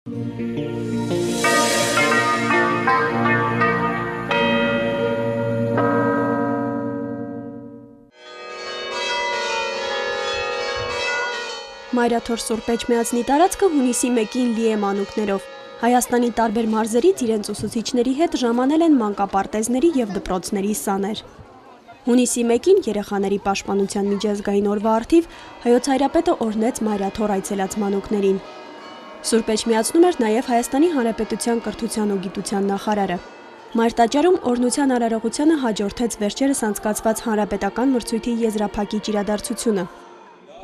Մայրաթոր Սուրբ Էջմիածնի տարածքը հունիսի 1-ին լի է մանուկներով։ Հայաստանի տարբեր մարզերից իրենց ուսուցիչների հետ ժամանել են մանկապարտեզների և դպրոցների սաներ։ Հունիսի 1-ին երեխաների պաշտպանության միջազգային օրվա առթիվ Հայոց Հայրապետը օրհնեց Մայրաթոր այցելած մանուկներին։ Սուրբ Էջմիածնում էր նաև Հայաստանի Հանրապետության կրթության ու գիտության նախարարը։ Մայր տաճարում օրհնության արարողությանը հաջորդեց վերջերս անցկացված հանրապետական մրցույթի եզրափակիչ իրադարձությունը։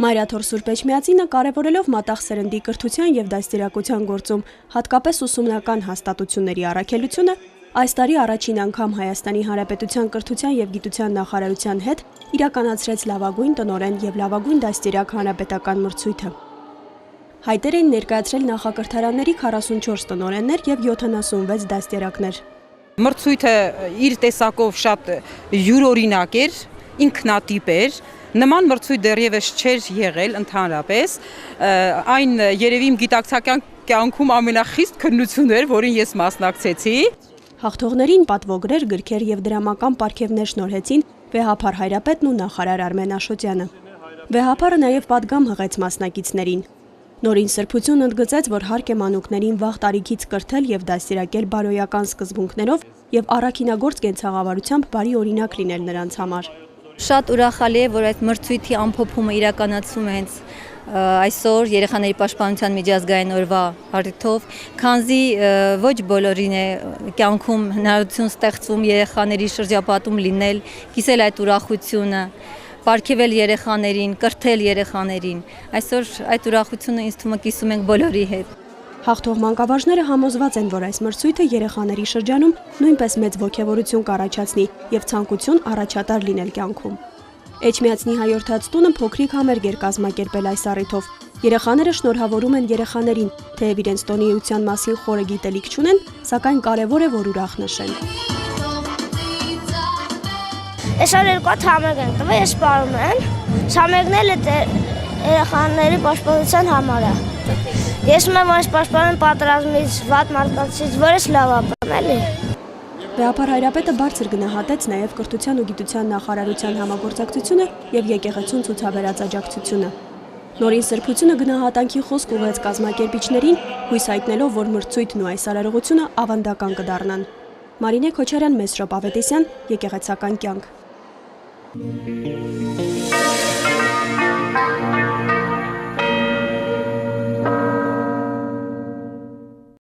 Մայրաթոր Սուրբ Էջմիածինը կարևորելով մատաղ սերնդի կրթության և դաստիարակության գործում հատկապես ուսումնական հաստատությունների առաքելությունը, այս տարի առաջին անգամ Հայաստանի Հանրապետության կրթության և գիտության նախարարության հետ իրականացրեց լավագույն տնօրեն և լավագույն դաստիարակ հանրապետական մրցույթը։ Հայտեր էին ներկայացրել նախակրթարանների 44 տնօրեններ և 76 դաստիարակներ։ Մրցույթը իր տեսակով շատ յուրօրինակ էր, ինքնատիպ էր։ Նման մրցույթ դեռևս չէր եղել ընդհանրապես, այն երևի իմ գիտակցական կյանքում ամենախիստ քննությունն էր, որին ես մասնակցեցի։ Հաղթողներին պատվոգրեր, գրքեր և դրամական պարգևներ շնորհեցին վեհափառ Հայրապետն ու նախարար Արմեն Աշոտյանը։ Վեհափառը նաև պատգամ հղեց մասնակիցներին։ Նորին սրբություն ընդգծեց, որ հարկ է մանուկներին վաղ տարիքից կրթել և դաստիարակել բարոյական սկզբունքներով և առաքինագործ կենցաղավարությամբ բարի օրինակ լինել նրանց համար։ Շատ ուրախալի է, որ այդ մրցույթի ամփոփումը իրականացում է հենց այսօր երեխաների պաշտպանության միջազգային օրվա առիթով, քանզի ոչ բոլորին է կյանքում հնարավորություն ստեղծվում երեխաների շրջապատում լինել, կիսել այդ ուրախությունը, պարգևել երեխաներին, կրթել երեխաներին։ Այսօր այդ ուրախությունը ինձ թվում է կիսում ենք բոլորի հետ։ Հաղթող մանկավարժները համոզված են, որ այս մրցույթը երեխաների շրջանում նույնպես մեծ ոգևորություն կառաջացնի և ցանկություն առաջատար լինել կյանքում։ Էջմիածնի հայորդաց տունը փոքրիկ համերգ էր կազմակերպել այս առիթով։ Երեխաները շնորհավորում են երեխաներին, թեև իրենց տոնի էության մասին խորը գիտելիք չունեն, սակայն կարևոր է, որ ուրախ նշեն։ Այսօր երկու հատ համերգ են տվել, ես սպառում եմ։ Համերգն է երեխաների պաշտպանության համար է։ Ես մեմ այս պաշտպանում պատրազմից, վատ մարդկանցից, որս լավ ապրեմ, էլի։ Վեհափառ Հայրապետը բարձր գնահատեց նաև կրթության ու գիտության նախարարության համագործակցությունը և եկեղեցուն ցուցաբերած աջակցությունը։ Նորին սրբությունը գնահատանքի խոսք ուղղեց կազմակերպիչներին, հույս հայտնելով, որ մրցույթն ու այս արարողությունը ավանդական կդառնան։ Մարինե Քոչարյան, Մեսրոպ Ավետիսյան, Եկեղեցական կյանք։